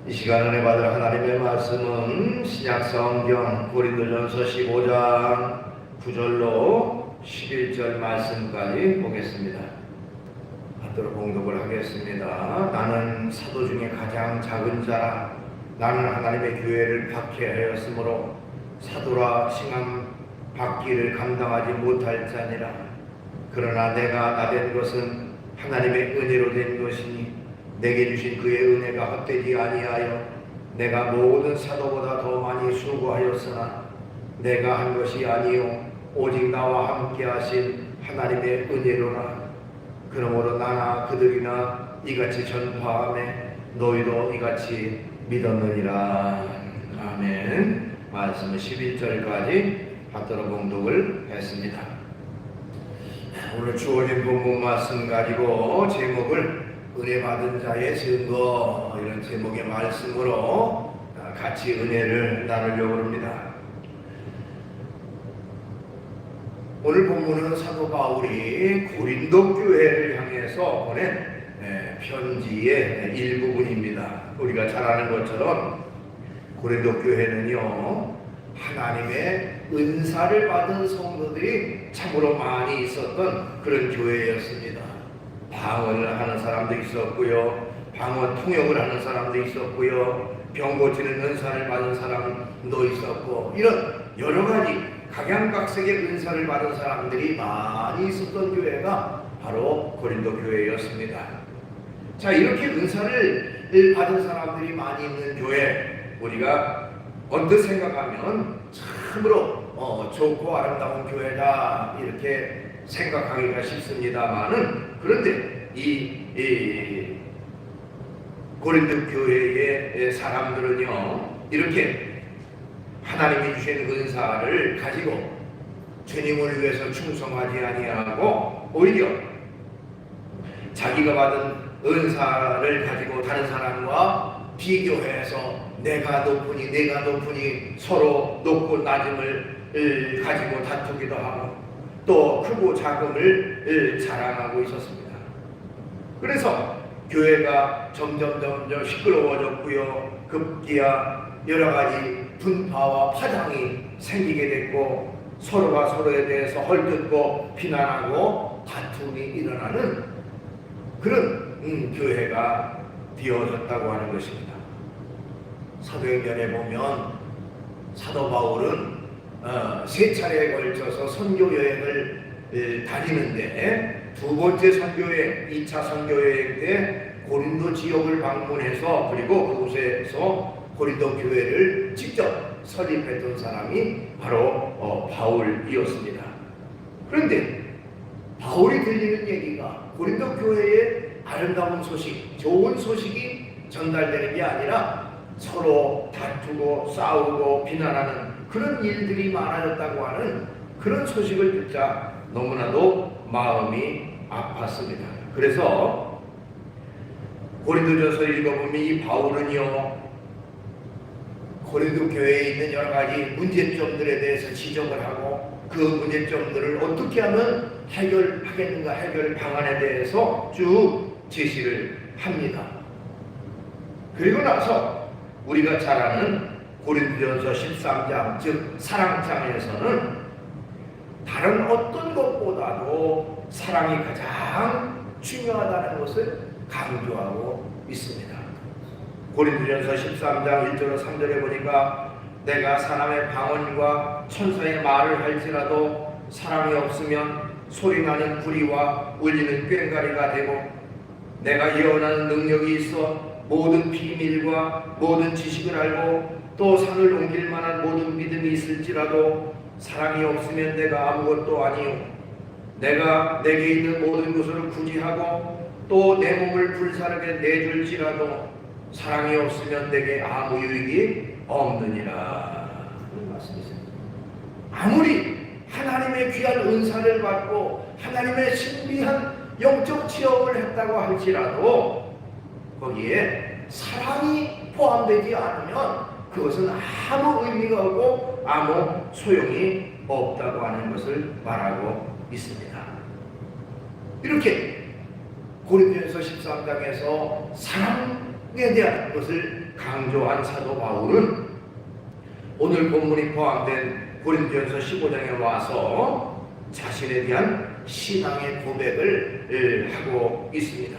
이 시간 은혜 받을 하나님의 말씀은 신약성경 고린도전서 15장 9절로 11절 말씀까지 보겠습니다. 받도록 봉독을 하겠습니다. 나는 사도 중에 가장 작은 자라. 나는 하나님의 교회를 박해하였으므로 사도라 칭함 받기를 감당하지 못할 자니라. 그러나 내가 나된 것은 하나님의 은혜로 된 것이니 내게 주신 그의 은혜가 헛되지 아니하여 내가 모든 사도보다 더 많이 수고하였으나 내가 한 것이 아니요 오직 나와 함께 하신 하나님의 은혜로라. 그러므로 나나 그들이나 이같이 전파하매 너희도 이같이 믿었느니라. 아멘. 말씀은 11절까지 받도록 봉독을 했습니다. 오늘 주어진 본문 말씀 가지고 제목을 은혜 받은 자의 증거, 이런 제목의 말씀으로 같이 은혜를 나누려고 합니다. 오늘 본문은 사도 바울이 고린도 교회를 향해서 보낸 편지의 일부분입니다. 우리가 잘 아는 것처럼 고린도 교회는요, 하나님의 은사를 받은 성도들이 참으로 많이 있었던 그런 교회였습니다. 방언을 하는 사람도 있었고요, 방언 통역을 하는 사람도 있었고요, 병 고치는 은사를 받은 사람도 있었고, 이런 여러 가지 각양각색의 은사를 받은 사람들이 많이 있었던 교회가 바로 고린도 교회였습니다. 자, 이렇게 은사를 받은 사람들이 많이 있는 교회, 우리가 언뜻 생각하면 참으로 좋고 아름다운 교회다 이렇게 생각하기가 쉽습니다만은, 그런데 이 고린도 교회의 사람들은요, 이렇게 하나님이 주신 은사를 가지고 주님을 위해서 충성하지 아니하고 오히려 자기가 받은 은사를 가지고 다른 사람과 비교해서 내가 높으니 서로 높고 낮음을 가지고 다투기도 하고 또 크고 작음을 자랑하고 있었습니다. 그래서 교회가 점점 시끄러워졌고요, 급기야 여러 가지 분파와 파장이 생기게 됐고, 서로가 서로에 대해서 헐뜯고 비난하고 다툼이 일어나는 그런 교회가 되어졌다고 하는 것입니다. 사도행전에 보면 사도 바울은 3차례에 걸쳐서 선교 여행을 다니는데, 두 번째 선교여행, 2차 선교여행 때 고린도 지역을 방문해서 그리고 그곳에서 고린도 교회를 직접 설립했던 사람이 바로 바울이었습니다. 그런데 바울이 들리는 얘기가 고린도 교회의 아름다운 소식, 좋은 소식이 전달되는 게 아니라 서로 다투고 싸우고 비난하는 그런 일들이 많아졌다고 하는 그런 소식을 듣자 너무나도 마음이 아팠습니다. 그래서 고린도전서 읽어보면 이 바울은요, 고린도 교회에 있는 여러 가지 문제점들에 대해서 지적을 하고 그 문제점들을 어떻게 하면 해결하겠는가, 해결 방안에 대해서 쭉 제시를 합니다. 그리고 나서 우리가 잘 아는 고린도전서 13장, 즉 사랑장에서는 다른 어떤 것보다도 사랑이 가장 중요하다는 것을 강조하고 있습니다. 고린도전서 13장 1절로 3절에 보니까 내가 사람의 방언과 천사의 말을 할지라도 사랑이 없으면 소리나는 구리와 울리는 꽹과리가 되고, 내가 예언하는 능력이 있어 모든 비밀과 모든 지식을 알고 또 산을 옮길 만한 모든 믿음이 있을지라도 사랑이 없으면 내가 아무것도 아니요, 내가 내게 있는 모든 것을 구제하고 또 내 몸을 불사르게 내줄지라도 사랑이 없으면 내게 아무 유익이 없느니라. 그런 말씀이십니다. 아무리 하나님의 귀한 은사를 받고 하나님의 신비한 영적 체험을 했다고 할지라도 거기에 사랑이 포함되지 않으면 그것은 아무 의미가 없고 아무 소용이 없다고 하는 것을 말하고 있습니다. 이렇게 고린도전서 13장에서 사랑 대한 것을 강조한 사도 바울은 오늘 본문이 포함된 고린도전서 15장에 와서 자신에 대한 신앙의 고백을 하고 있습니다.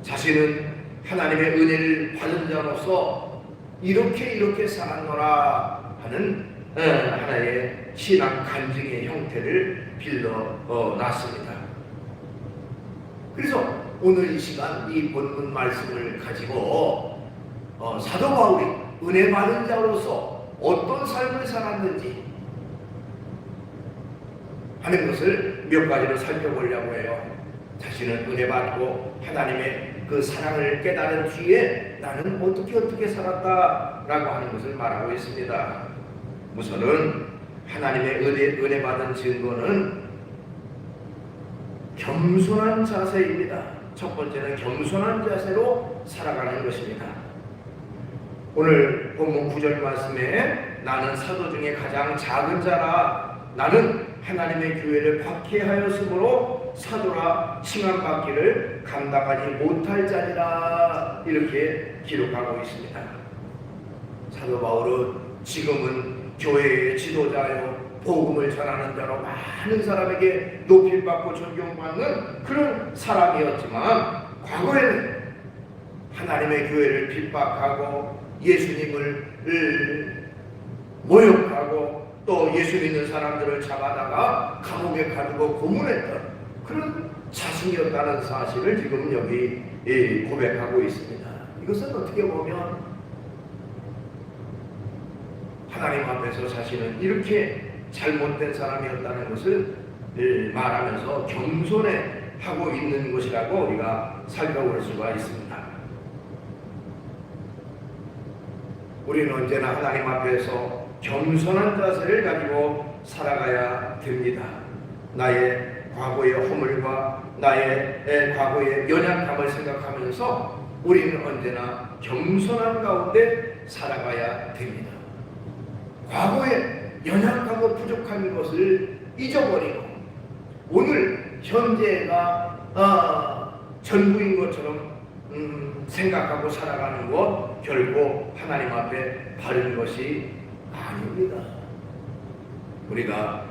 자신은 하나님의 은혜를 받은 자로서 이렇게 살았노라 하는 하나의 신앙 간증의 형태를 빌려놨습니다. 그래서 오늘 이 시간 이 본문 말씀을 가지고 사도 바울이 은혜 받은 자로서 어떤 삶을 살았는지 하는 것을 몇 가지로 살펴보려고 해요. 자신은 은혜 받고 하나님의 그 사랑을 깨달은 뒤에 나는 어떻게 살았다라고 하는 것을 말하고 있습니다. 우선은 하나님의 은혜 받은 증거는 겸손한 자세입니다. 첫 번째는 겸손한 자세로 살아가는 것입니다. 오늘 본문 9절 말씀에 나는 사도 중에 가장 작은 자라 나는 하나님의 교회를 박해하였으므로 사도라 칭함받기를 감당하지 못할 자니라 이렇게 기록하고 있습니다. 사도 바울은 지금은 교회의 지도자요 복음을 전하는 자로 많은 사람에게 높임받고 존경받는 그런 사람이었지만 과거에는 하나님의 교회를 핍박하고 예수님을 모욕하고 또 예수 믿는 사람들을 잡아다가 감옥에 가두고 고문했던 그런 자신이었다는 사실을 지금 여기 고백하고 있습니다. 이것은 어떻게 보면 하나님 앞에서 자신은 이렇게 잘못된 사람이었다는 것을 말하면서 겸손해 하고 있는 것이라고 우리가 살펴볼 수가 있습니다. 우리는 언제나 하나님 앞에서 겸손한 자세를 가지고 살아가야 됩니다. 나의 과거의 허물과 나의 과거의 연약함을 생각하면서 우리는 언제나 겸손한 가운데 살아가야 됩니다. 과거의 연약하고 부족한 것을 잊어버리고 오늘 현재가 전부인 것처럼 생각하고 살아가는 것 결코 하나님 앞에 바른 것이 아닙니다. 우리가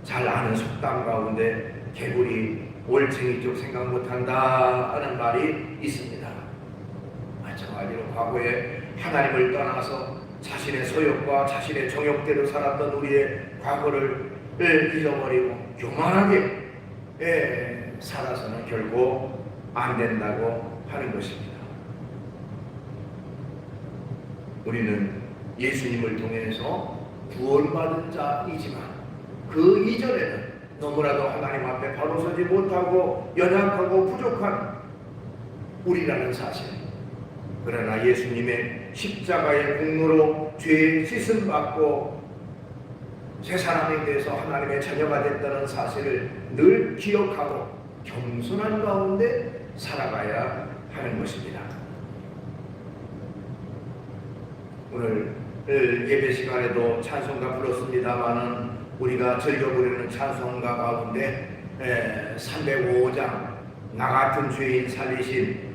잘 아는 속담 가운데 개구리 올챙이 쪽 생각 못한다 하는 말이 있습니다. 마찬가지로 과거에 하나님을 떠나서 자신의 소욕과 자신의 정욕대로 살았던 우리의 과거를 잊어버리고 교만하게 살아서는 결코 안 된다고 하는 것입니다. 우리는 예수님을 통해서 구원받은 자이지만 그 이전에는 너무나도 하나님 앞에 바로 서지 못하고 연약하고 부족한 우리라는 사실, 그러나 예수님의 십자가의 공로로 죄 씻음 받고 새 사람에 대해서 하나님의 자녀가 됐다는 사실을 늘 기억하고 겸손한 가운데 살아가야 하는 것입니다. 오늘 예배 시간에도 찬송가 불렀습니다마는 우리가 즐겨 부르는 찬송가 가운데 305장 나 같은 죄인 살리신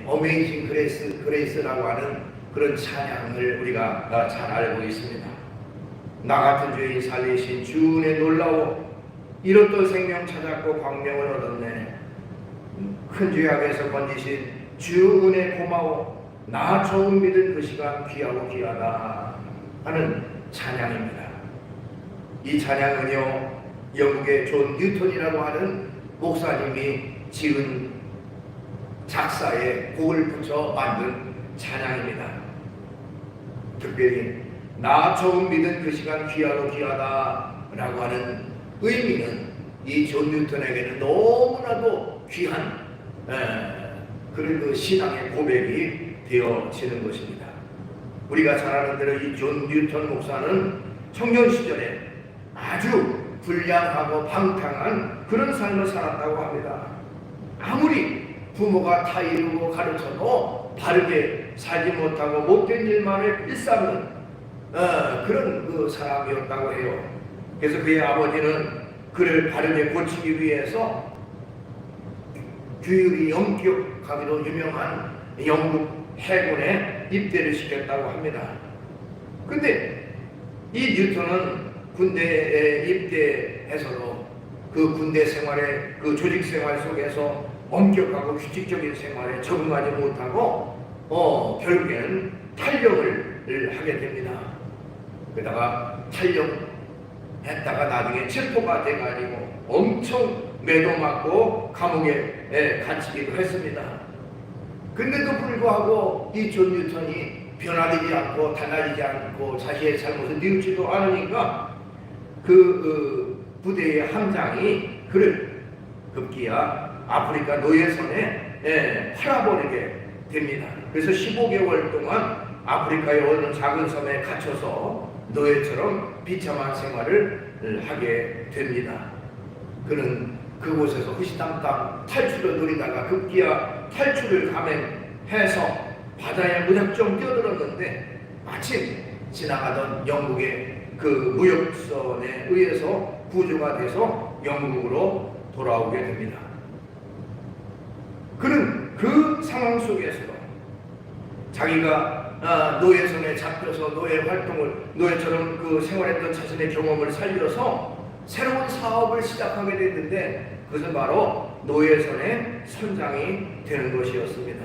어메이징 그레이스라고 하는 그런 찬양을 우리가 잘 알고 있습니다. 나 같은 죄인 살리신 주 은혜 놀라워 잃었던 생명 찾았고 광명을 얻었네. 큰 죄악에서 건지신 주 은혜 고마워 나 처음 믿은 그 시간 귀하고 귀하다 하는 찬양입니다. 이 찬양은요 영국의 존 뉴턴이라고 하는 목사님이 지은 작사에 곡을 붙여 만든 찬양입니다. 특별히 나 처음 믿은 그 시간 귀하고 귀하다 라고 하는 의미는 이 존 뉴턴에게는 너무나도 귀한 그런 그 신앙의 고백이 되어지는 것입니다. 우리가 잘 아는 대로 이 존 뉴턴 목사는 청년 시절에 아주 불량하고 방탕한 그런 삶을 살았다고 합니다. 아무리 부모가 타이르고 가르쳐도 바르게 살지 못하고 못된 일만을 일삼는 그런 그 사람이었다고 해요. 그래서 그의 아버지는 그를 바르게 고치기 위해서 규율이 엄격하기로 유명한 영국 해군에 입대를 시켰다고 합니다. 근데 이 뉴턴은 군대에 입대해서도 그 군대 생활의 그 조직 생활 속에서 엄격하고 규칙적인 생활에 적응하지 못하고 결국에는 탈영을 하게 됩니다. 그러다가 탈영했다가 나중에 체포가 돼가지고 엄청 매도 맞고 감옥에 갇히기도 했습니다. 근데도 불구하고 이 존 뉴턴이 변화되지 않고 달라지지 않고 자신의 잘못을 뉘우치도 않으니까 그 부대의 함장이 그를 급기야 아프리카 노예선에 팔아버리게 됩니다. 그래서 15개월 동안 아프리카의 어느 작은 섬에 갇혀서 노예처럼 비참한 생활을 하게 됩니다. 그는 그곳에서 흐시tamtam 탈출을 노리다가 급기야 탈출을 감행해서 바다에 무작정 뛰어들었는데 마침 지나가던 영국의 그 무역선에 의해서 구조가 돼서 영국으로 돌아오게 됩니다. 그는 그 상황 속에서도 자기가 노예선에 잡혀서 노예처럼 그 생활했던 자신의 경험을 살려서 새로운 사업을 시작하게 됐는데 그것은 바로 노예선의 선장이 되는 것이었습니다.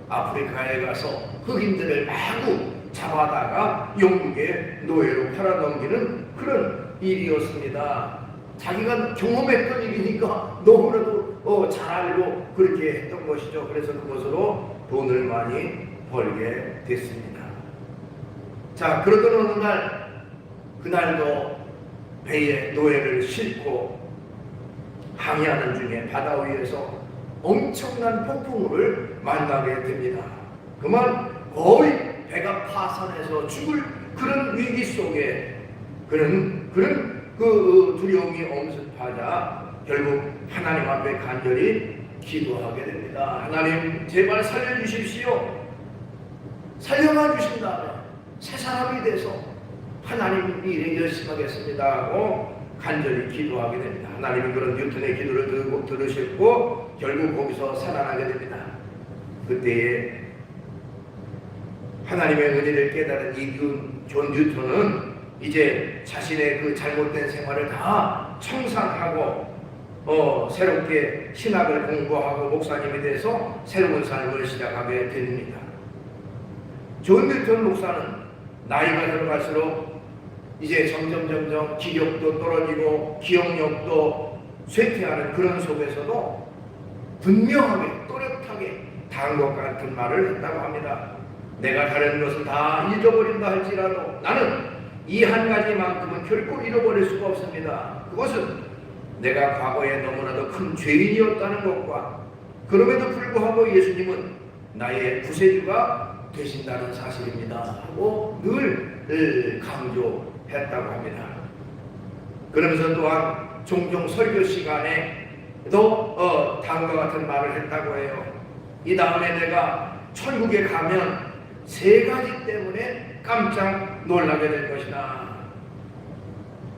아프리카에 가서 흑인들을 마구 잡아다가 영국의 노예로 팔아넘기는 그런 일이었습니다. 자기가 경험했던 일이니까 너무나도 잘 알고 그렇게 했던 것이죠. 그래서 그것으로 돈을 많이 벌게 됐습니다. 자, 그러던 어느 날, 그날도 배에 노예를 싣고 항해하는 중에 바다 위에서 엄청난 폭풍우를 만나게 됩니다. 그만 거의 배가 파산해서 죽을 그런 위기 속에 그런 그 두려움이 엄습하자 결국 하나님 앞에 간절히 기도하게 됩니다. 하나님 제발 살려주십시오. 살려만 주신다면 새 사람이 돼서 하나님 일에 열심하겠습니다 하고 간절히 기도하게 됩니다. 하나님은 그런 뉴턴의 기도를 들으셨고 결국 거기서 살아나게 됩니다. 그때에 하나님의 은혜를 깨달은 이 존 뉴턴은 이제 자신의 그 잘못된 생활을 다 청산하고 새롭게 신학을 공부하고 목사님이 돼서 새로운 삶을 시작하게 됩니다. 존 뉴턴 목사는 나이가 들어갈수록 이제 점점 기력도 떨어지고 기억력도 쇠퇴하는 그런 속에서도 분명하게 또렷하게 다음과 같은 말을 했다고 합니다. 내가 다른 것을 다 잊어버린다 할지라도 나는 이 한 가지만큼은 결코 잃어버릴 수가 없습니다. 그것은 내가 과거에 너무나도 큰 죄인이었다는 것과 그럼에도 불구하고 예수님은 나의 구세주가 되신다는 사실입니다 하고 늘 강조했다고 합니다. 그러면서 또한 종종 설교 시간에도 다음과 같은 말을 했다고 해요. 이 다음에 내가 천국에 가면 세 가지 때문에 깜짝 놀라게 될 것이다.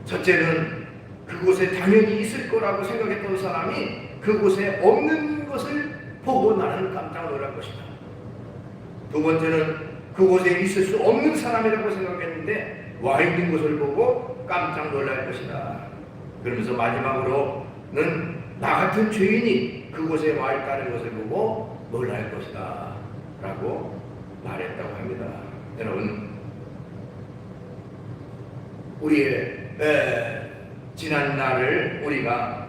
첫째는 그곳에 당연히 있을 거라고 생각했던 사람이 그곳에 없는 것을 보고 나는 깜짝 놀랄 것이다. 두 번째는 그곳에 있을 수 없는 사람이라고 생각했는데 와 있는 것을 보고 깜짝 놀랄 것이다. 그러면서 마지막으로는 나 같은 죄인이 그곳에 와 있다는 것을 보고 놀랄 것이다 라고 말했다고 합니다. 여러분, 우리의 지난 날을 우리가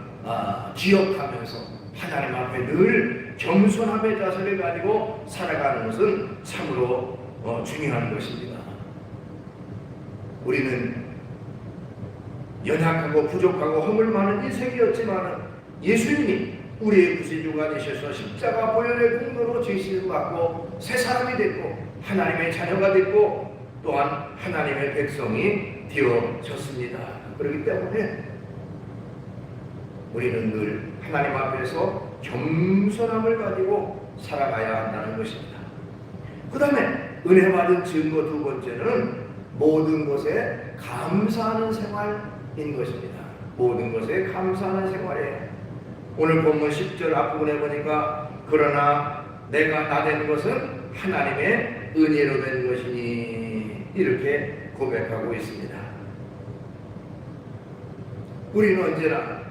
기억하면서 하나님 앞에 늘 겸손함의 자세를 가지고 살아가는 것은 참으로 중요한 것입니다. 우리는 연약하고 부족하고 허물 많은 인생이었지만 예수님이 우리의 구세주가 되셔서 십자가 보혈의 공로로 죄를 받고 새 사람이 됐고 하나님의 자녀가 됐고 또한 하나님의 백성이 되어졌습니다. 그렇기 때문에 우리는 늘 하나님 앞에서 겸손함을 가지고 살아가야 한다는 것입니다. 그 다음에 은혜 받은 증거 두 번째는 모든 것에 감사하는 생활인 것입니다. 모든 것에 감사하는 생활이에요. 오늘 본문 10절 앞부분에 보니까 그러나 내가 나된 것은 하나님의 은혜로 된 것이니 이렇게 고백하고 있습니다. 우리는 언제나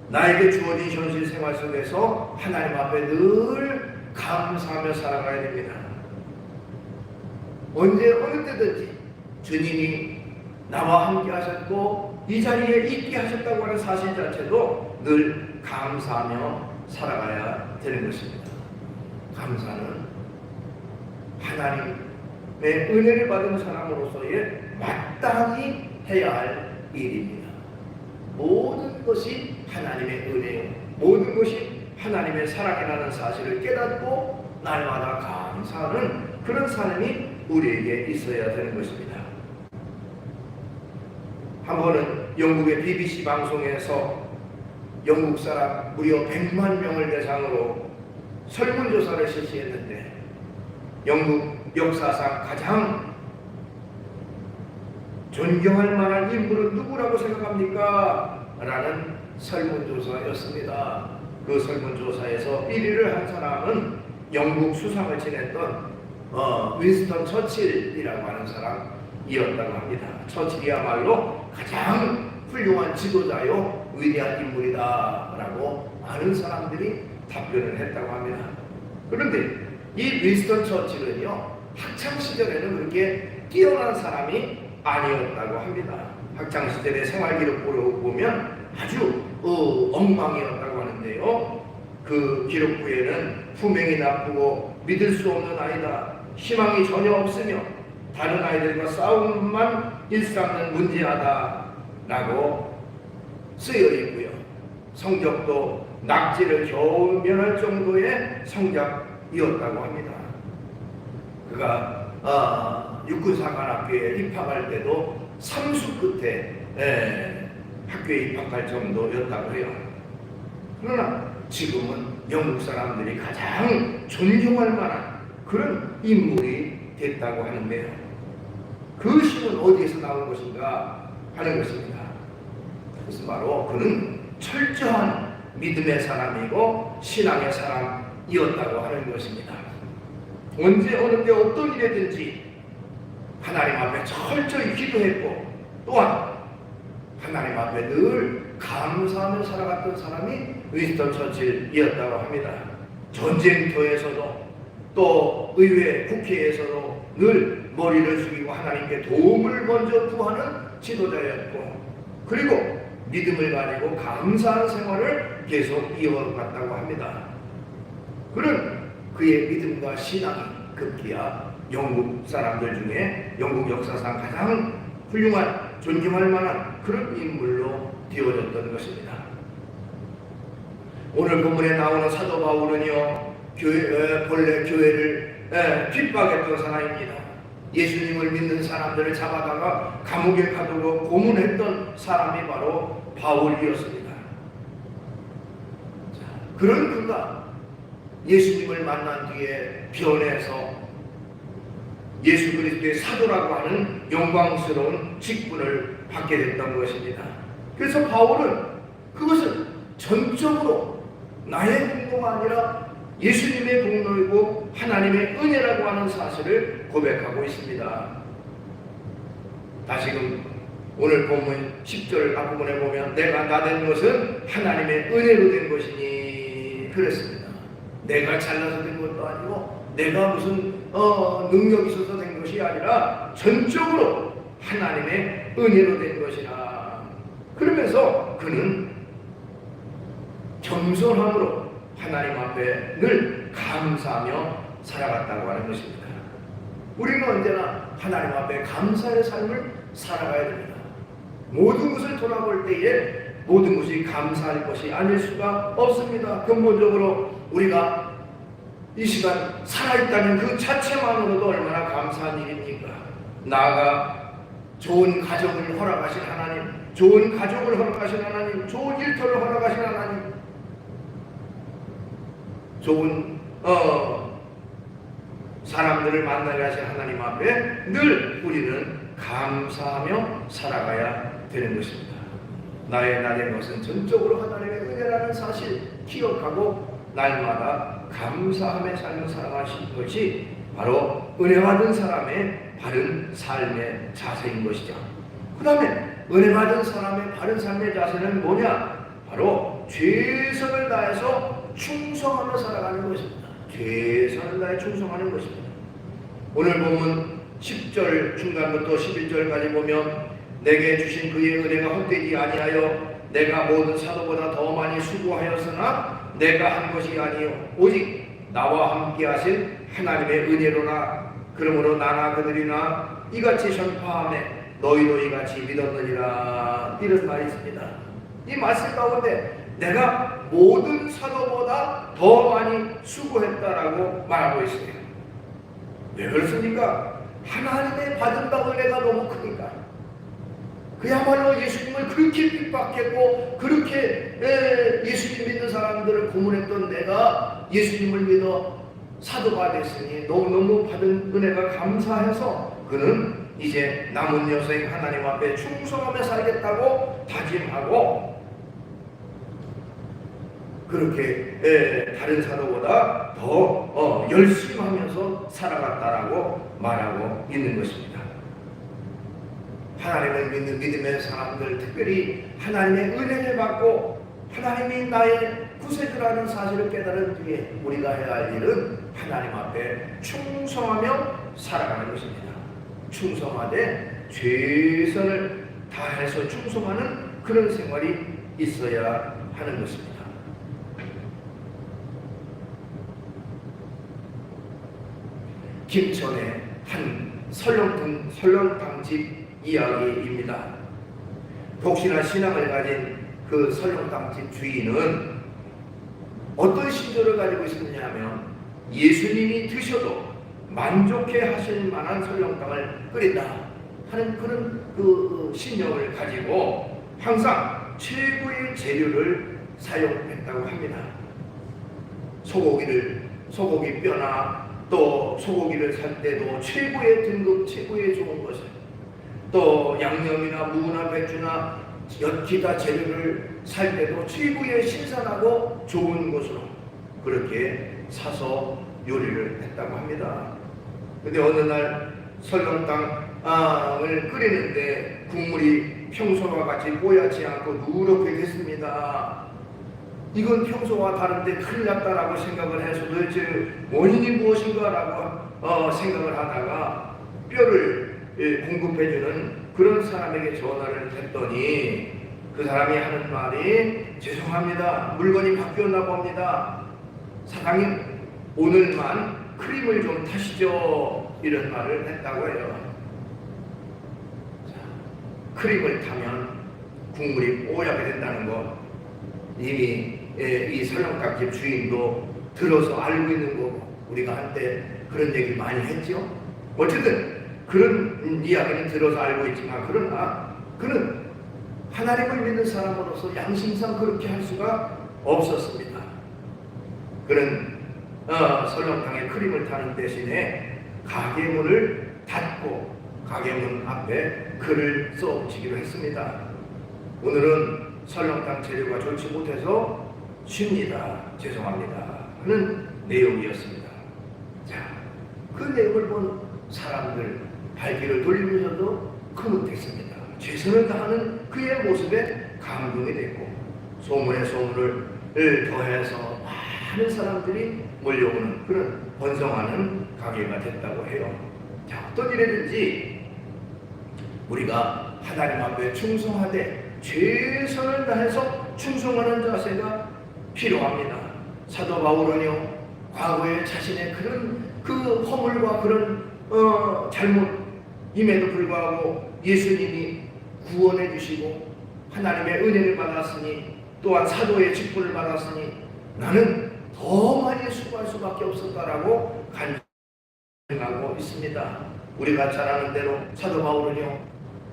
나에게 주어진 현실 생활 속에서 하나님 앞에 늘 감사하며 살아가야 됩니다. 언제 어느 때든지 주님이 나와 함께 하셨고 이 자리에 있게 하셨다고 하는 사실 자체도 늘 감사하며 살아가야 되는 것입니다. 감사는 하나님의 은혜를 받은 사람으로서의 마땅히 해야 할 일입니다. 모든 것이 하나님의 은혜요, 모든 것이 하나님의 사랑이라는 사실을 깨닫고 날마다 감사하는 그런 삶이 우리에게 있어야 되는 것입니다. 한 번은 영국의 BBC 방송에서 영국 사람 무려 100만 명을 대상으로 설문조사를 실시했는데 영국 역사상 가장 존경할 만한 인물은 누구라고 생각합니까? 라는 설문조사였습니다. 그 설문조사에서 1위를 한 사람은 영국 수상을 지냈던 윈스턴 처칠이라고 하는 사람이었다고 합니다. 처칠이야말로 가장 훌륭한 지도자요 위대한 인물이다 라고 많은 사람들이 답변을 했다고 합니다. 그런데 이 윈스턴 처칠은요 학창시절에는 그렇게 뛰어난 사람이 아니었다고 합니다. 학창시절의 생활기록부를 보면 아주 엉망이었다고 하는데요, 그 기록부에는 품행이 나쁘고 믿을 수 없는 아이다, 희망이 전혀 없으며 다른 아이들과 싸움만 일삼는 문제하다 라고 쓰여 있고요, 성적도 낙지를 겨우 면할 정도의 성적이었다고 합니다. 그가 육군사관학교에 입학할 때도 삼수 끝에 학교에 입학할 정도였다고 해요. 그러나 지금은 영국 사람들이 가장 존경할 만한 그런 인물이 됐다고 하는데요, 그 신은 어디에서 나온 것인가 하는 것입니다. 그것은 바로 그는 철저한 믿음의 사람이고 신앙의 사람이었다고 하는 것입니다. 언제 어느 때 어떤 일이든지 하나님 앞에 철저히 기도했고 또한 하나님 앞에 늘 감사하며 살아갔던 사람이 윈스턴 처칠이었다고 합니다. 전쟁터에서도 또 의회, 국회에서도 늘 머리를 숙이고 하나님께 도움을 먼저 구하는 지도자였고, 그리고 믿음을 가지고 감사한 생활을 계속 이어갔다고 합니다. 그런 그의 믿음과 신앙이 급기야 영국 사람들 중에 영국 역사상 가장 훌륭한 존경할 만한 그런 인물로 되어졌던 것입니다. 오늘 본문에 나오는 사도 바울은요, 본래 교회를 핍박했던 사람입니다. 예수님을 믿는 사람들을 잡아다가 감옥에 가두고 고문했던 사람이 바로 바울이었습니다. 그런 그가 예수님을 만난 뒤에 변해서 예수 그리스도의 사도라고 하는 영광스러운 직분을 받게 됐던 것입니다. 그래서 바울은 그것은 전적으로 나의 공로가 아니라 예수님의 공로이고 하나님의 은혜라고 하는 사실을 고백하고 있습니다. 다시금 오늘 본문 10절 앞부분에 보면 내가 나된 것은 하나님의 은혜로 된 것이니 그랬습니다. 내가 잘나서 된 것도 아니고 내가 무슨 능력이 있어서 된 것이 아니라 전적으로 하나님의 은혜로 된 것이라. 그러면서 그는 겸손함으로 하나님 앞에 늘 감사하며 살아갔다고 하는 것입니다. 우리는 언제나 하나님 앞에 감사의 삶을 살아가야 됩니다. 모든 것을 돌아볼 때에 모든 것이 감사할 것이 아닐 수가 없습니다. 근본적으로 우리가 이 시간 살아있다는 그 자체만으로도 얼마나 감사한 일입니까? 나아가 좋은 가정을 허락하신 하나님, 좋은 가족을 허락하신 하나님, 좋은 일터를 허락하신 하나님, 좋은 사람들을 만나게 하신 하나님 앞에 늘 우리는 감사하며 살아가야 되는 것입니다. 나의 나된 것은 전적으로 하나님의 은혜라는 사실 기억하고 날마다 감사함의 삶을 살아가신 것이 바로 은혜 받은 사람의 바른 삶의 자세인 것이죠. 그 다음에 은혜 받은 사람의 바른 삶의 자세는 뭐냐? 바로 최선을 다해서 충성하며 살아가는 것입니다. 최선을 다해 충성하는 것입니다. 오늘 본문 10절 중간부터 11절까지 보면 내게 주신 그의 은혜가 헛되지 아니하여 내가 모든 사도보다 더 많이 수고하였으나 내가 한 것이 아니요 오직 나와 함께 하신 하나님의 은혜로나 그러므로 나나 그들이나 이같이 전파하며 너희도 이같이 믿었느니라. 이런 말이 있습니다. 이 말씀 가운데 내가 모든 사도보다 더 많이 수고했다라고 말하고 있습니다. 왜 그렇습니까? 하나님의 받은 바 은혜가 너무 크니까. 그야말로 예수님을 그렇게 핍박했고 그렇게 예수님 믿는 사람들을 고문했던 내가 예수님을 믿어 사도가 됐으니 너무너무 받은 은혜가 감사해서 그는 이제 남은 여생 하나님 앞에 충성하며 살겠다고 다짐하고 그렇게 다른 사도보다 더 열심히 하면서 살아갔다라고 말하고 있는 것입니다. 하나님을 믿는 믿음의 사람들, 특별히 하나님의 은혜를 받고 하나님이 나의 구세주라는 사실을 깨달은 뒤에 우리가 해야 할 일은 하나님 앞에 충성하며 살아가는 것입니다. 충성하되 최선을 다해서 충성하는 그런 생활이 있어야 하는 것입니다. 김천의 한 설렁탕집 이야기입니다. 독실한 신앙을 가진 그 설렁탕집 주인은 어떤 신조를 가지고 있었냐 하면 예수님이 드셔도 만족해 하실 만한 설렁탕을 끓인다 하는 그런 그 신념을 가지고 항상 최고의 재료를 사용했다고 합니다. 소고기 뼈나 또 소고기를 살 때도 최고의 등급, 최고의 좋은 것을, 또 양념이나 무나 배추나 기타 재료를 살 때도 최고의 신선하고 좋은 것으로 그렇게 사서 요리를 했다고 합니다. 근데 어느 날 설렁탕을 끓이는데 국물이 평소와 같이 뽀얗지 않고 누렇게 됐습니다. 이건 평소와 다른데 큰일 났다라고 생각을 해서 도대체 원인이 무엇인가라고 생각을 하다가 뼈를 공급해주는 그런 사람에게 전화를 했더니 그 사람이 하는 말이 죄송합니다. 물건이 바뀌었나 봅니다. 사장님 오늘만 크림을 좀 타시죠. 이런 말을 했다고 해요. 자, 크림을 타면 국물이 뽀얗게 된다는 거 이미 이 설렁탕집 주인도 들어서 알고 있는 거고 우리가 한때 그런 얘기 많이 했죠. 어쨌든 그런 이야기는 들어서 알고 있지만 그러나 그는 하나님을 믿는 사람으로서 양심상 그렇게 할 수가 없었습니다. 그는 설렁탕에 크림을 타는 대신에 가게 문을 닫고 가게 문 앞에 글을 써붙이기로 했습니다. 오늘은 설렁탕 재료가 좋지 못해서 쉽니다. 죄송합니다. 하는 내용이었습니다. 자, 그 내용을 본 사람들 발길을 돌리면서도 흐뭇했습니다. 최선을 다하는 그의 모습에 감동이 됐고 소문에 소문을 더해서 많은 사람들이 몰려오는 그런 번성하는 가게가 됐다고 해요. 자, 어떤 일이든지 우리가 하나님 앞에 충성하되 최선을 다해서 충성하는 자세가 필요합니다. 사도 바울은요 과거에 자신의 그런 그 허물과 그런 잘못임에도 불구하고 예수님이 구원해 주시고 하나님의 은혜를 받았으니 또한 사도의 직분을 받았으니 나는 더 많이 수고할 수밖에 없었다라고 간증하고 있습니다. 우리가 잘 아는 대로 사도 바울은요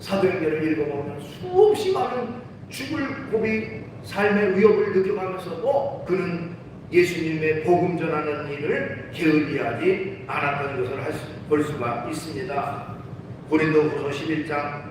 사도행전을 읽어보면 수없이 많은 죽을 고비 삶의 위협을 느껴가면서도 그는 예수님의 복음 전하는 일을 게을리하지 않았던 것을 볼 수가 있습니다. 고린도후서 11장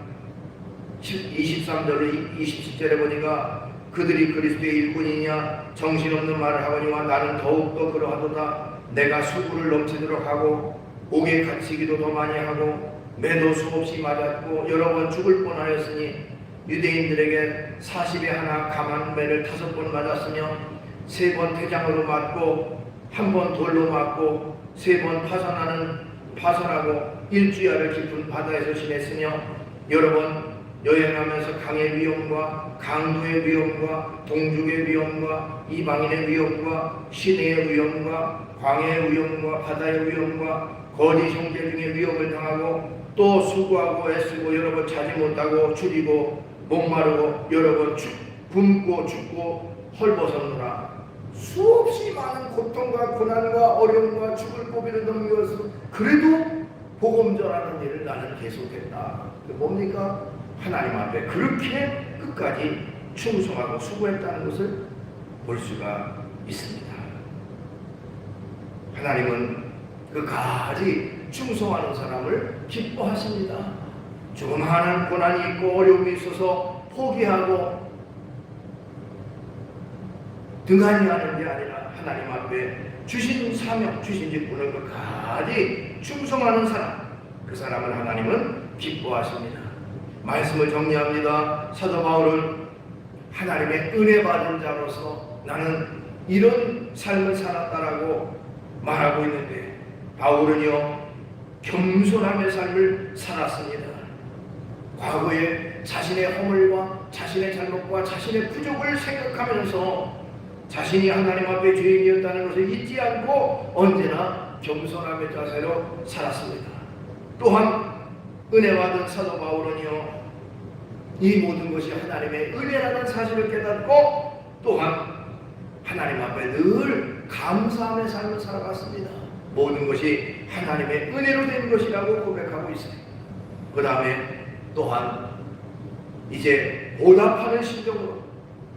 23절에 27절에 보니까 그들이 그리스도의 일꾼이냐 정신없는 말을 하거니와 나는 더욱더 그러하도다. 내가 수고를 넘치도록 하고 옥에 갇히기도 더 많이 하고 매도 수없이 맞았고 여러 번 죽을 뻔하였으니 유대인들에게 40에 하나 감한 매를 5번 맞았으며 3번 태장으로 맞고 1번 돌로 맞고 3번 파선하고 일주야를 깊은 바다에서 지냈으며 여러 번 여행하면서 강의 위험과 강도의 위험과 동족의 위험과 이방인의 위험과 시내의 위험과 광야의 위험과 바다의 위험과 거짓 형제 중에 위험을 당하고 또 수고하고 애쓰고 여러 번 자지 못하고 줄이고 목마르고 여러 번 굶고 죽고 헐벗었노라. 수없이 많은 고통과 고난과 어려움과 죽을 고비를 넘겨서 그래도 복음 전하는 일을 나는 계속했다. 뭡니까? 하나님 앞에 그렇게 끝까지 충성하고 수고했다는 것을 볼 수가 있습니다. 하나님은 끝까지 충성하는 사람을 기뻐하십니다. 조그마한 고난이 있고 어려움이 있어서 포기하고 등한히 하는 게 아니라 하나님 앞에 주신 사명, 주신 직분을 끝까지 충성하는 사람, 그 사람을 하나님은 기뻐하십니다. 말씀을 정리합니다. 사도 바울은 하나님의 은혜 받은 자로서 나는 이런 삶을 살았다라고 말하고 있는데 바울은요 겸손함의 삶을 살았습니다. 과거에 자신의 허물과 자신의 잘못과 자신의 부족을 생각하면서 자신이 하나님 앞에 죄인이었다는 것을 잊지 않고 언제나 겸손함의 자세로 살았습니다. 또한 은혜 받은 사도 바울은요 이 모든 것이 하나님의 은혜라는 사실을 깨닫고 또한 하나님 앞에 늘 감사함의 삶을 살아갔습니다. 모든 것이 하나님의 은혜로 된 것이라고 고백하고 있어요. 그 다음에 또한 이제 보답하는 심정으로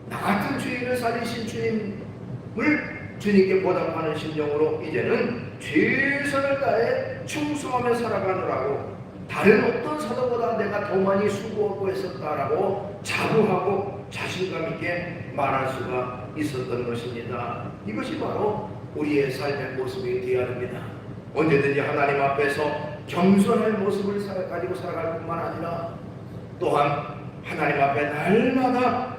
나 같은 죄인을 살리신 주님을 주님께 보답하는 심정으로 이제는 최선을 다해 충성하며 살아가느라고 다른 어떤 사도보다 내가 더 많이 수고하고 했었다라고 자부하고 자신감 있게 말할 수가 있었던 것입니다. 이것이 바로 우리의 삶의 모습이 되어야 합니다. 언제든지 하나님 앞에서 겸손한 모습을 가지고 살아갈 뿐만 아니라 또한 하나님 앞에 날마다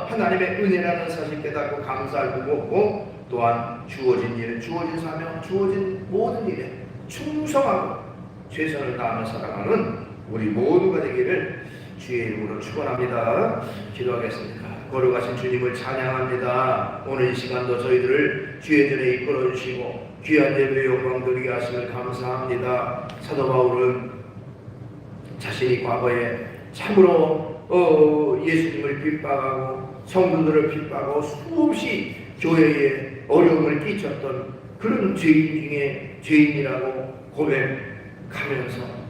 하나님의 은혜라는 사실 깨닫고 감사를 보고 또한 주어진 일, 주어진 사명, 주어진 모든 일에 충성하고 최선을 다하며 살아가는 우리 모두가 되기를 주의 이름으로 축원합니다. 기도하겠습니다. 거룩하신 주님을 찬양합니다. 오늘 이 시간도 저희들을 주의 전에 이끌어 주시고 귀한 예배의 영광 드리게 하심을 감사합니다. 사도 바울은 자신이 과거에 참으로 예수님을 핍박하고 성도들을 핍박하고 수없이 교회에 어려움을 끼쳤던 그런 죄인 중에 죄인이라고 고백하면서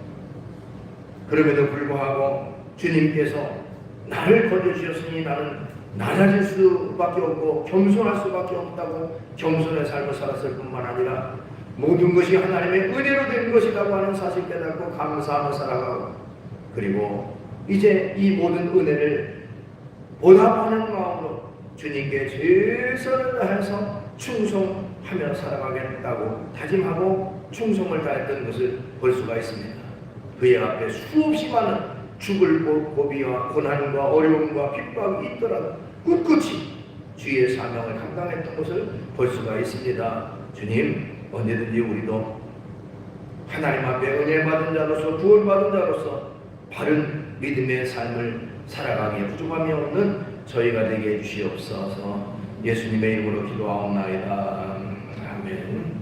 그럼에도 불구하고 주님께서 나를 건져주셨으니 나는 낮아질 수밖에 없고 겸손할 수밖에 없다고 겸손의 삶을 살았을 뿐만 아니라 모든 것이 하나님의 은혜로 된 것이라고 하는 사실 깨닫고 감사하며 살아가고 그리고 이제 이 모든 은혜를 보답하는 마음으로 주님께 최선을 다해서 충성하며 살아가겠다고 다짐하고 충성을 다했던 것을 볼 수가 있습니다. 그의 앞에 수없이 많은 죽을 고비와 고난과 어려움과 핍박이 있더라도 꿋꿋이 주의 사명을 감당했던 것을 볼 수가 있습니다. 주님, 언제든지 우리도 하나님 앞에 은혜 받은 자로서 구원받은 자로서 바른 믿음의 삶을 살아가기에 부족함이 없는 저희가 되게 해주시옵소서. 예수님의 이름으로 기도하옵나이다. 아멘.